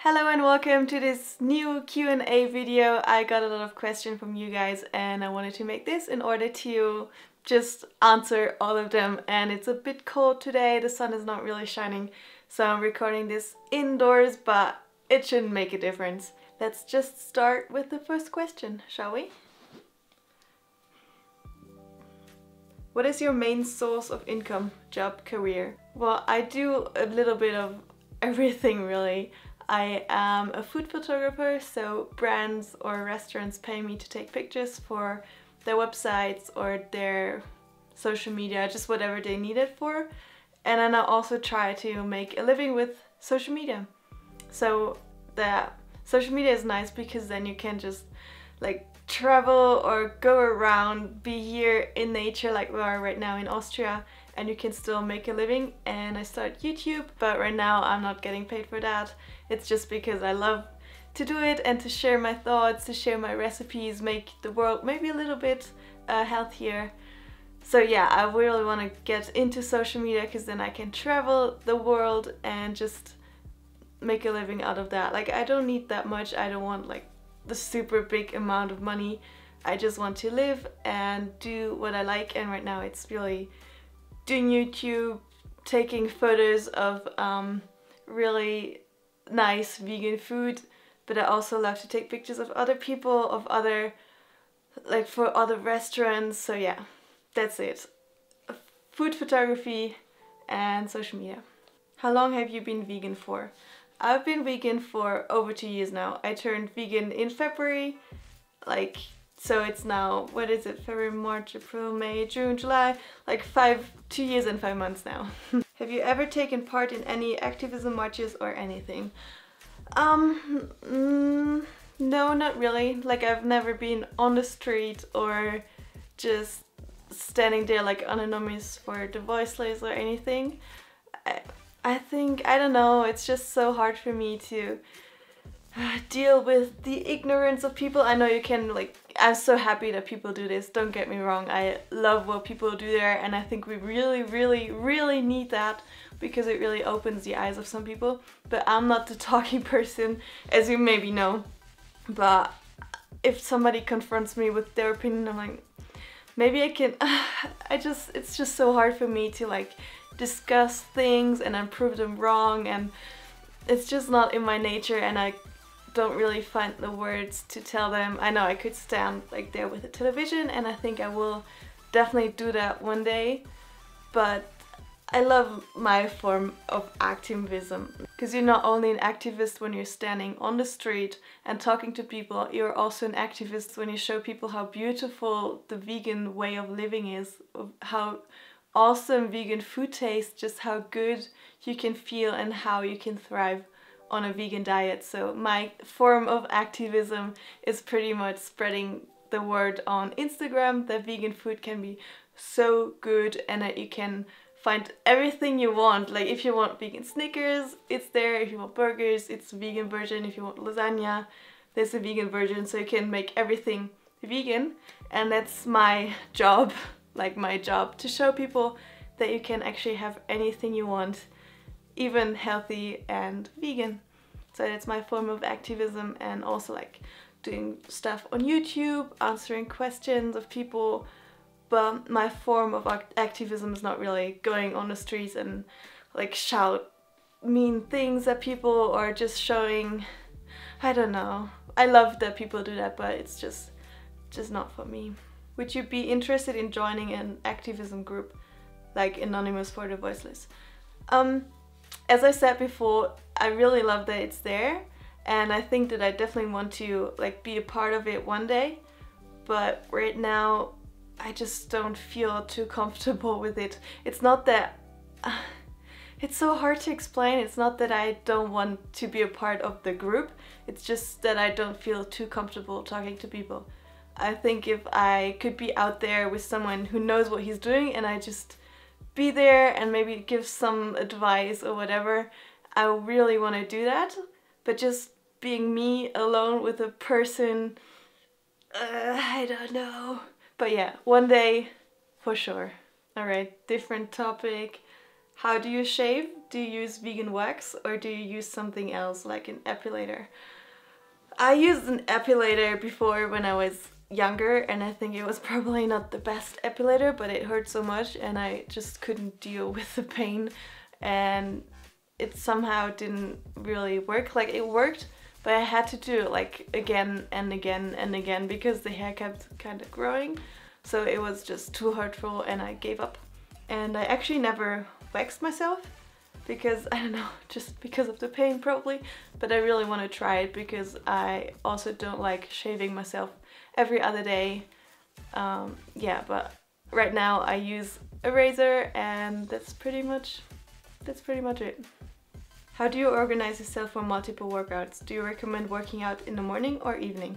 Hello and welcome to this new Q&A video. I got a lot of questions from you guys and I wanted to make this in order to just answer all of them. And it's a bit cold today, the sun is not really shining, so I'm recording this indoors, but it shouldn't make a difference. Let's just start with the first question, shall we? What is your main source of income, job, career? Well, I do a little bit of everything really. I am a food photographer, so brands or restaurants pay me to take pictures for their websites or their social media, just whatever they need it for. And then I also try to make a living with social media. So the social media is nice because then you can just like travel or go around, be here in nature like we are right now in Austria, and you can still make a living. And I started YouTube, but right now I'm not getting paid for that. It's just because I love to do it and to share my thoughts, to share my recipes, make the world maybe a little bit healthier. So yeah, I really want to get into social media because then I can travel the world and just make a living out of that. Like, I don't need that much. I don't want like the super big amount of money. I just want to live and do what I like, and right now it's really doing YouTube, taking photos of really nice vegan food, but I also love to take pictures of other people, of other, like for other restaurants. So yeah, that's it. Food photography and social media. How long have you been vegan for? I've been vegan for over 2 years now. I turned vegan in February, so it's now, what is it, February, March, April, May, June, July, like 2 years and 5 months now. Have you ever taken part in any activism marches or anything? No, not really. Like, I've never been on the street or just standing there like anonymous for the voiceless or anything. I think, I don't know, it's just so hard for me to deal with the ignorance of people. I know you can, like, I'm so happy that people do this, don't get me wrong. I love what people do there, and I think we really need that because it really opens the eyes of some people. But I'm not the talking person, as you maybe know. But if somebody confronts me with their opinion, I'm like, maybe I can, it's just so hard for me to like discuss things and then prove them wrong, and it's just not in my nature, and I don't really find the words to tell them. I know I could stand like there with a television, and I think I will definitely do that one day, but I love my form of activism because you're not only an activist when you're standing on the street and talking to people, you're also an activist when you show people how beautiful the vegan way of living is, how awesome vegan food tastes, just how good you can feel and how you can thrive on a vegan diet. So my form of activism is pretty much spreading the word on Instagram that vegan food can be so good and that you can find everything you want. Like, if you want vegan Snickers, it's there. If you want burgers, it's a vegan version. If you want lasagna, there's a vegan version. So you can make everything vegan, and that's my job. Like, my job to show people that you can actually have anything you want, even healthy and vegan. So that's my form of activism, and also like doing stuff on YouTube, answering questions of people. But my form of activism is not really going on the streets and like shout mean things at people or just showing, I don't know. I love that people do that, but it's just not for me. Would you be interested in joining an activism group like Anonymous for the Voiceless? As I said before, I really love that it's there, and I think that I definitely want to like be a part of it one day, but right now I just don't feel too comfortable with it. It's not that it's so hard to explain. It's not that I don't want to be a part of the group, it's just that I don't feel too comfortable talking to people. I think if I could be out there with someone who knows what he's doing and I just be there and maybe give some advice or whatever, I really want to do that. But just being me alone with a person, I don't know. But yeah, one day for sure. Alright, different topic. How do you shave? Do you use vegan wax or do you use something else like an epilator? I used an epilator before when I was younger, and I think it was probably not the best epilator, but it hurt so much and I just couldn't deal with the pain, and it somehow didn't really work. Like, it worked, but I had to do it like again and again and again because the hair kept kind of growing, so it was just too hurtful and I gave up. And I actually never waxed myself because, I don't know, just because of the pain probably, but I really want to try it because I also don't like shaving myself every other day. Yeah, but right now I use a razor and that's pretty much it. How do you organize yourself for multiple workouts? Do you recommend working out in the morning or evening?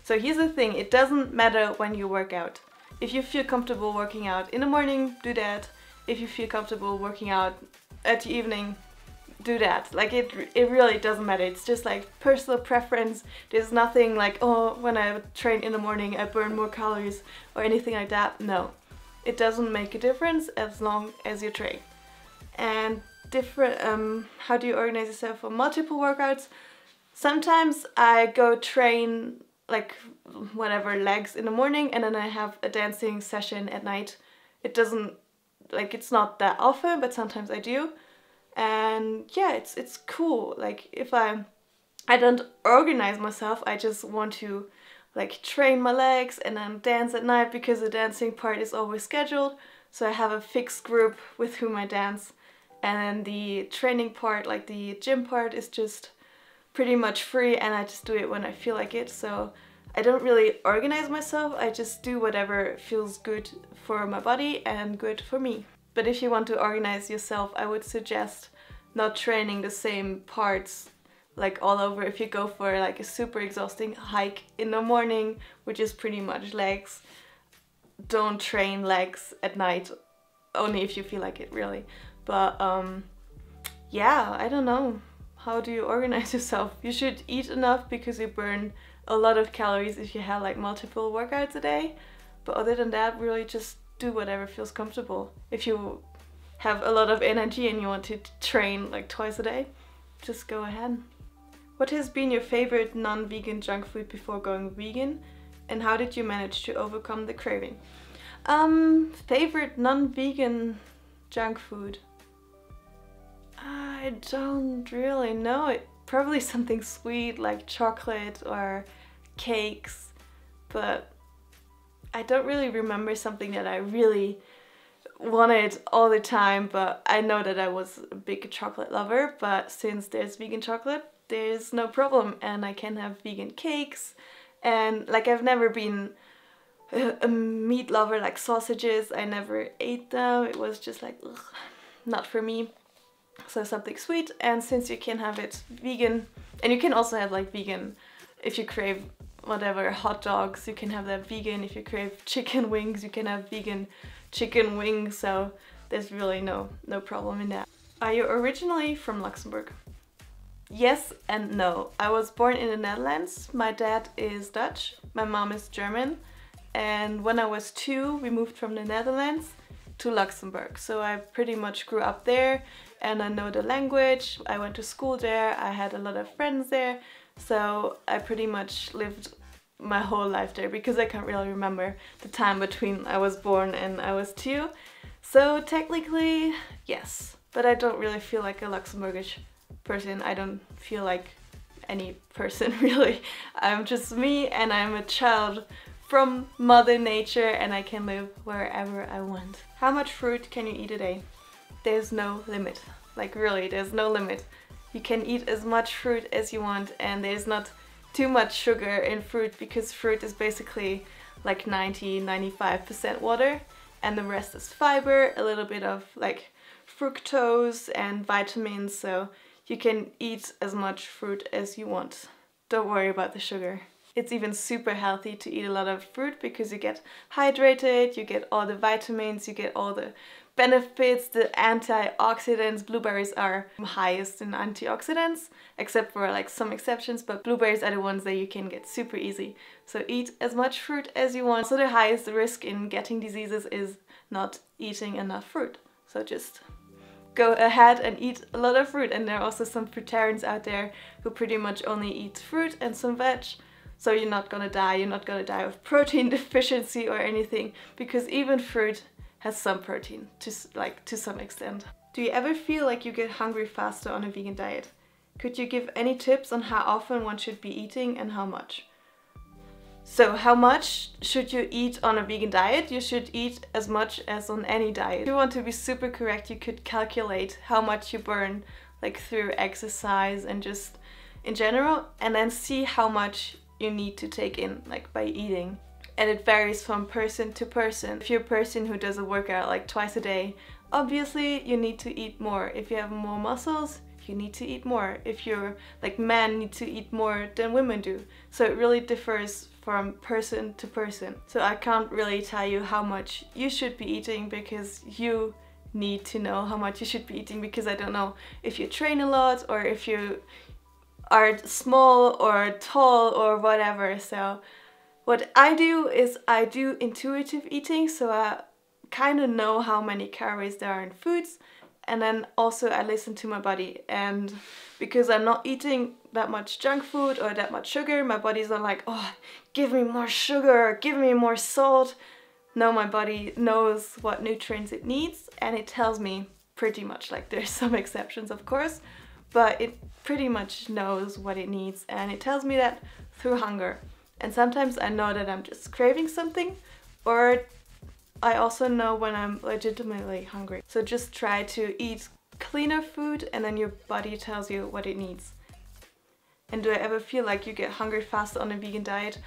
So here's the thing, it doesn't matter when you work out. If you feel comfortable working out in the morning, do that. If you feel comfortable working out at the evening, do that. Like, it really doesn't matter. It's just like personal preference. There's nothing like, oh, when I train in the morning I burn more calories or anything like that. No, it doesn't make a difference as long as you train. And how do you organize yourself for multiple workouts? Sometimes I go train like whatever, legs in the morning, and then I have a dancing session at night. It doesn't, like, it's not that often, but sometimes I do. And yeah, it's cool. Like, if I don't organize myself, I just want to like train my legs and then dance at night because the dancing part is always scheduled. So I have a fixed group with whom I dance, and then the training part, like the gym part, is just pretty much free and I just do it when I feel like it. So I don't really organize myself, I just do whatever feels good for my body and good for me. But if you want to organize yourself, I would suggest not training the same parts like all over. If you go for like a super exhausting hike in the morning, which is pretty much legs, don't train legs at night, only if you feel like it, really. But yeah, I don't know. How do you organize yourself? You should eat enough because you burn a lot of calories if you have like multiple workouts a day. But other than that, really just do whatever feels comfortable. If you have a lot of energy and you want to train like twice a day, just go ahead. What has been your favorite non-vegan junk food before going vegan, and how did you manage to overcome the craving? Favorite non-vegan junk food? I don't really know. It probably something sweet like chocolate or cakes, but I don't really remember something that I really wanted all the time. But I know that I was a big chocolate lover, but since there's vegan chocolate, there's no problem, and I can have vegan cakes. And like, I've never been a meat lover, like sausages, I never ate them. It was just like, ugh, not for me. So something sweet, and since you can have it vegan, and you can also have like vegan if you crave whatever hot dogs, you can have that vegan. If you crave chicken wings, you can have vegan chicken wings. So there's really no problem in that. Are you originally from Luxembourg? Yes and no. I was born in the Netherlands. My dad is Dutch, my mom is German, and when I was 2 we moved from the Netherlands to Luxembourg. So I pretty much grew up there and I know the language. I went to school there, I had a lot of friends there, so I pretty much lived my whole life there because I can't really remember the time between I was born and I was 2. So technically, yes, but I don't really feel like a Luxembourgish person. I don't feel like any person really. I'm just me, and I'm a child from Mother Nature, and I can live wherever I want. How much fruit can you eat a day? There's no limit. Like, really, there's no limit. You can eat as much fruit as you want, and there's not too much sugar in fruit because fruit is basically like 90–95% water, and the rest is fiber, a little bit of like fructose and vitamins, so you can eat as much fruit as you want. Don't worry about the sugar. It's even super healthy to eat a lot of fruit because you get hydrated, you get all the vitamins, you get all the benefits, the antioxidants. Blueberries are highest in antioxidants, except for like some exceptions, but blueberries are the ones that you can get super easy. So eat as much fruit as you want. So the highest risk in getting diseases is not eating enough fruit. So just go ahead and eat a lot of fruit. And there are also some fruitarians out there who pretty much only eat fruit and some veg. So you're not gonna die. You're not gonna die of protein deficiency or anything, because even fruit has some protein to some extent. Do you ever feel like you get hungry faster on a vegan diet? Could you give any tips on how often one should be eating and how much? So how much should you eat on a vegan diet? You should eat as much as on any diet. If you want to be super correct, you could calculate how much you burn like through exercise and just in general, and then see how much you need to take in like by eating. And it varies from person to person. If you're a person who does a workout like twice a day, obviously you need to eat more. If you have more muscles, you need to eat more. If you're like men need to eat more than women do. So it really differs from person to person. So I can't really tell you how much you should be eating, because you need to know how much you should be eating, because I don't know if you train a lot or if you are small or tall or whatever. So what I do is I do intuitive eating, so I kind of know how many calories there are in foods, and then also I listen to my body. And because I'm not eating that much junk food or that much sugar, my body's not like, oh, give me more sugar, give me more salt. No, my body knows what nutrients it needs, and it tells me pretty much, like there's some exceptions of course, but it pretty much knows what it needs, and it tells me that through hunger. And sometimes I know that I'm just craving something, or I also know when I'm legitimately hungry. So just try to eat cleaner food, and then your body tells you what it needs. And do I ever feel like you get hungry faster on a vegan diet?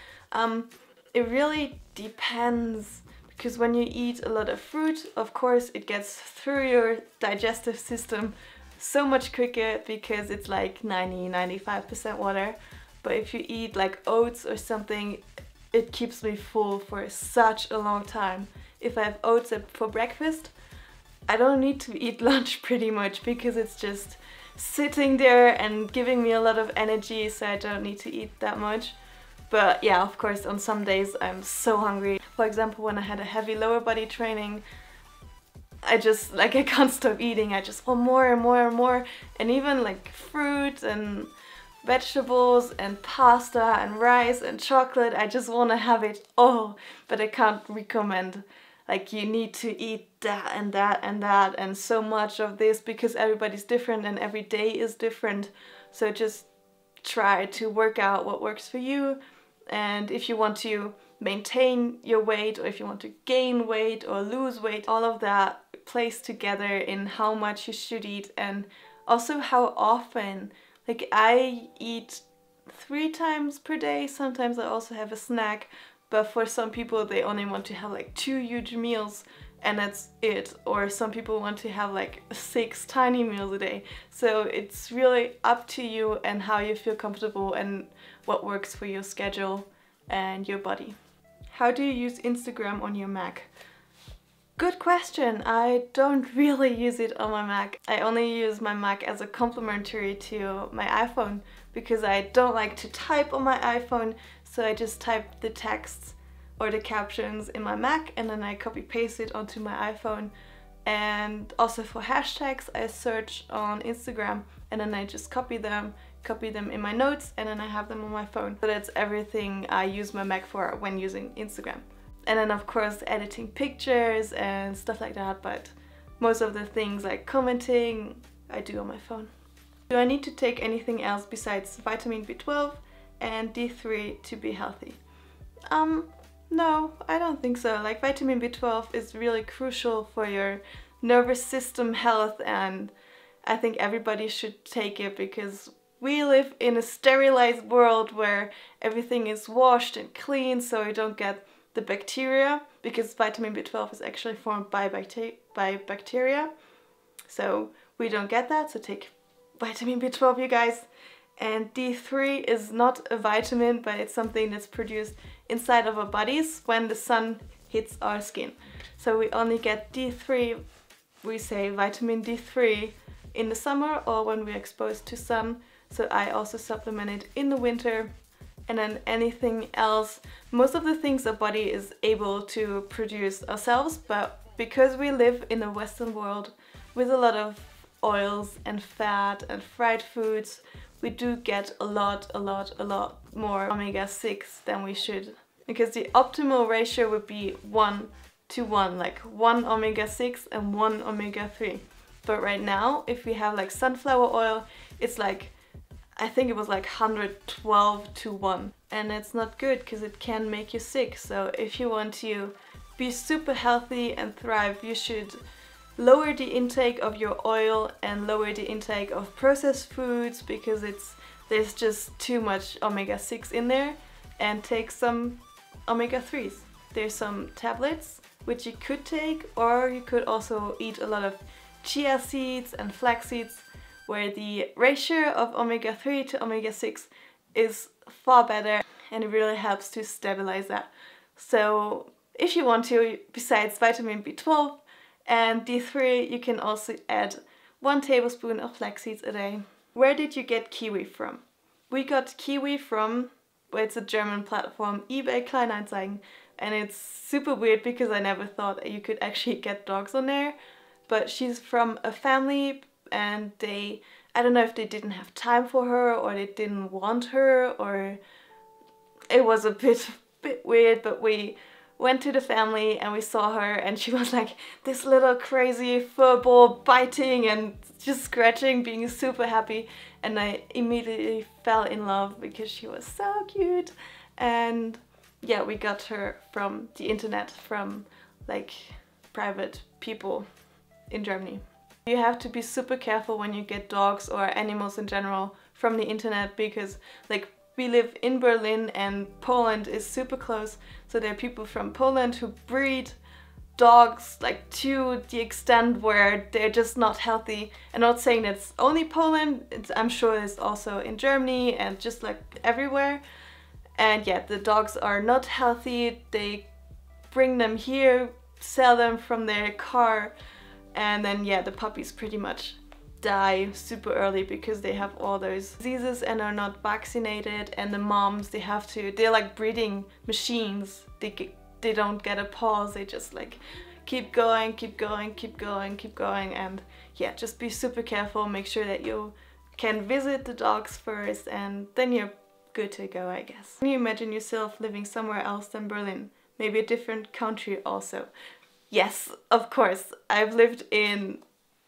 It really depends, because when you eat a lot of fruit, of course it gets through your digestive system so much quicker, because it's like 90–95% water. But if you eat like oats or something, it keeps me full for such a long time. If I have oats for breakfast, I don't need to eat lunch pretty much, because it's just sitting there and giving me a lot of energy, so I don't need to eat that much. But yeah, of course, on some days I'm so hungry. For example, when I had a heavy lower body training, I can't stop eating. I just want more and more and more. And even like fruit and vegetables and pasta and rice and chocolate, I just want to have it all. But I can't recommend like you need to eat that and that and that and so much of this, because everybody's different and every day is different. So just try to work out what works for you. And if you want to maintain your weight, or if you want to gain weight or lose weight, all of that plays together in how much you should eat, and also how often. Like I eat 3 times per day, sometimes I also have a snack, but for some people they only want to have like 2 huge meals and that's it. Or some people want to have like 6 tiny meals a day. So it's really up to you and how you feel comfortable and what works for your schedule and your body. How do you use Instagram on your Mac? Good question. I don't really use it on my Mac. I only use my Mac as a complementary to my iPhone, because I don't like to type on my iPhone, so I just type the texts or the captions in my Mac and then I copy paste it onto my iPhone. And also for hashtags, I search on Instagram and then I just copy them in my notes, and then I have them on my phone. So that's everything I use my Mac for when using Instagram. And then of course editing pictures and stuff like that, but most of the things like commenting I do on my phone. Do I need to take anything else besides vitamin B12 and D3 to be healthy? No, I don't think so. Like vitamin B12 is really crucial for your nervous system health, and I think everybody should take it, because we live in a sterilized world where everything is washed and clean, so you don't get the bacteria, because vitamin B12 is actually formed by bacteria. So we don't get that, so take vitamin B12, you guys. And D3 is not a vitamin, but it's something that's produced inside of our bodies when the sun hits our skin. So we only get D3, we say vitamin D3, in the summer or when we're exposed to sun. So I also supplement it in the winter. And then anything else, most of the things our body is able to produce ourselves, but because we live in a Western world with a lot of oils and fat and fried foods, we do get a lot more omega-6 than we should. Because the optimal ratio would be 1:1, like 1 omega-6 and 1 omega-3. But right now, if we have like sunflower oil, it's like, I think it was like 112:1. And it's not good because it can make you sick. So if you want to be super healthy and thrive, you should lower the intake of your oil and lower the intake of processed foods, because there's just too much omega-6 in there, and take some omega-3s. There's some tablets which you could take, or you could also eat a lot of chia seeds and flax seeds, where the ratio of omega-3 to omega-6 is far better, and it really helps to stabilize that. So if you want to, besides vitamin B12 and D3, you can also add 1 tablespoon of flax seeds a day. Where did you get Kiwi from? We got Kiwi from, well, it's a German platform, eBay Kleinanzeigen, and it's super weird because I never thought you could actually get dogs on there. But she's from a family, and I don't know if they didn't have time for her, or they didn't want her, or it was a bit weird, but we went to the family and we saw her, and she was like this little crazy furball, biting and just scratching, being super happy, and I immediately fell in love because she was so cute. And yeah, we got her from the internet, from like private people in Germany. You have to be super careful when you get dogs or animals in general from the internet, because like we live in Berlin and Poland is super close, so there are people from Poland who breed dogs like to the extent where they're just not healthy. I'm not saying that's only Poland, I'm sure it's also in Germany and just like everywhere. And yeah, the dogs are not healthy, they bring them here, sell them from their car, and then yeah, the puppies pretty much die super early because they have all those diseases and are not vaccinated. And the moms, they're like breeding machines. They don't get a pause, they just like keep going, and yeah, just be super careful. Make sure that you can visit the dogs first, and then you're good to go, I guess. Can you imagine yourself living somewhere else than Berlin? Maybe a different country also? Yes, of course. I've lived in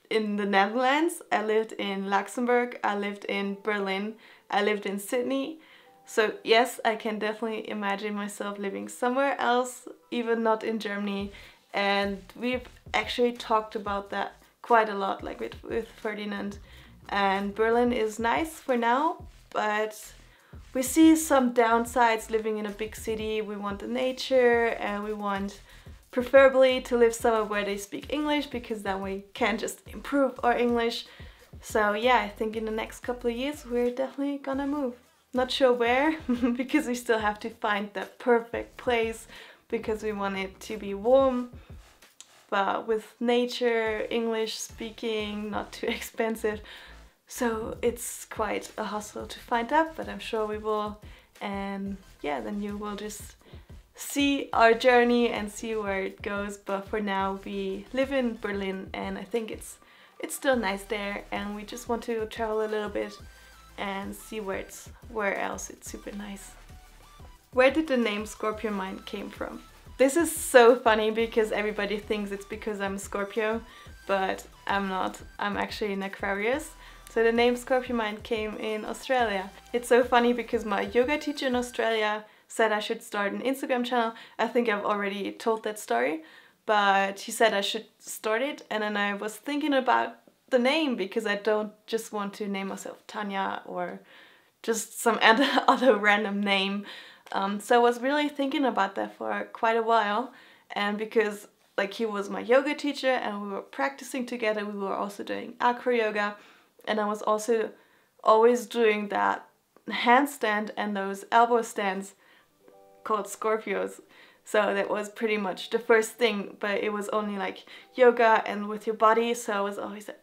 the Netherlands, I lived in Luxembourg, I lived in Berlin, I lived in Sydney. So yes, I can definitely imagine myself living somewhere else, even not in Germany. And we've actually talked about that quite a lot, like with Ferdinand. And Berlin is nice for now, but we see some downsides living in a big city. We want the nature, and we want preferably to live somewhere where they speak English, because then we can just improve our English. So yeah, I think in the next couple of years we're definitely gonna move. Not sure where, because we still have to find that perfect place, because we want it to be warm, but with nature, English speaking, not too expensive. So it's quite a hustle to find that, but I'm sure we will. And yeah, then you will just see our journey and see where it goes. But for now we live in Berlin, and I think it's still nice there, and we just want to travel a little bit and see where else it's super nice. Where did the name Scorpionmind came from? This is so funny because everybody thinks it's because I'm a Scorpio, but I'm not. I'm actually an Aquarius. So the name Scorpionmind came in Australia. It's so funny because my yoga teacher in Australia said I should start an Instagram channel. I think I've already told that story, but he said I should start it, and then I was thinking about the name, because I don't just want to name myself Tanya or just some other random name. So I was really thinking about that for quite a while, and because like he was my yoga teacher and we were practicing together, we were also doing acro yoga, and I was also always doing that handstand and those elbow stands called Scorpios. So that was pretty much the first thing, but it was only like yoga and with your body. So I was always like,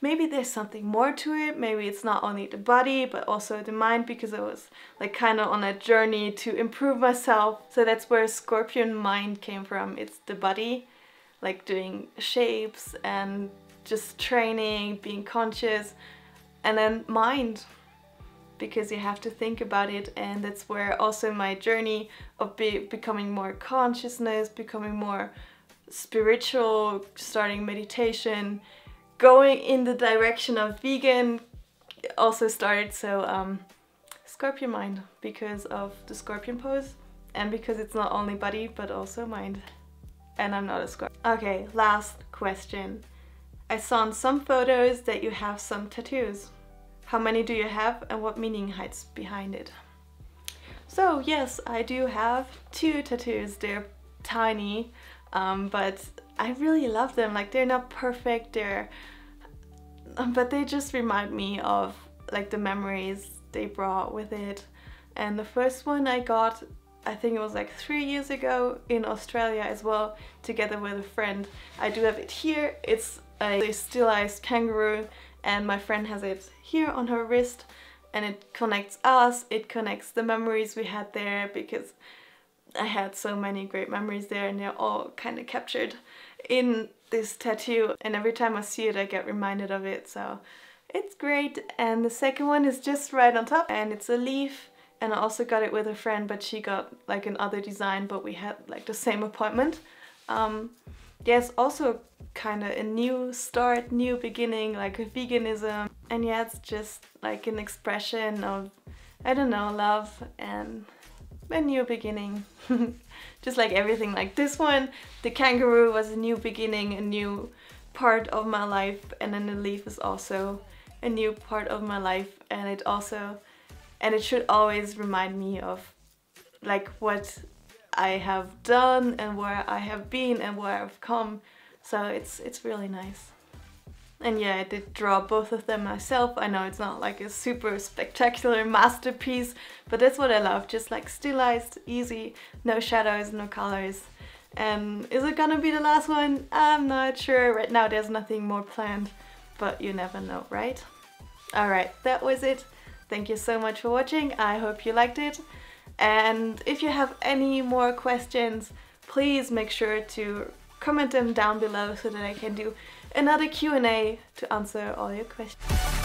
maybe there's something more to it. Maybe it's not only the body, but also the mind, because I was like kind of on a journey to improve myself. So that's where Scorpionmind came from. It's the body, like doing shapes and just training, being conscious, and then mind, because you have to think about it. And that's where also my journey of becoming more consciousness, becoming more spiritual, starting meditation, going in the direction of vegan also started. So Scorpionmind, because of the scorpion pose, and because it's not only body but also mind, and I'm not a scorpion. Okay, last question. I saw in some photos that you have some tattoos. How many do you have, and what meaning hides behind it? So yes, I do have 2 tattoos. They're tiny, but I really love them. Like, they're not perfect, but they just remind me of like the memories they brought with it. And the first one I got, I think it was like 3 years ago in Australia as well, together with a friend. I do have it here. It's a stylized kangaroo, and my friend has it here on her wrist, and it connects us, it connects the memories we had there, because I had so many great memories there, and they're all kind of captured in this tattoo, and every time I see it I get reminded of it, so it's great. And the second one is just right on top, and it's a leaf, and I also got it with a friend, but she got like another design, but we had like the same appointment. Yes, also kind of a new start, new beginning, like a veganism. And yeah, it's just like an expression of, I don't know, love and a new beginning. Just like everything, like this one, the kangaroo was a new beginning, a new part of my life, and then the leaf is also a new part of my life, and it should always remind me of like what I have done and where I have been and where I've come. So it's really nice. And yeah, I did draw both of them myself. I know it's not like a super spectacular masterpiece, but that's what I love. Just like stylized, easy, no shadows, no colors. And is it gonna be the last one? I'm not sure. Right now there's nothing more planned, but you never know, right? Alright, that was it. Thank you so much for watching. I hope you liked it. And if you have any more questions, please make sure to comment them down below so that I can do another Q&A to answer all your questions.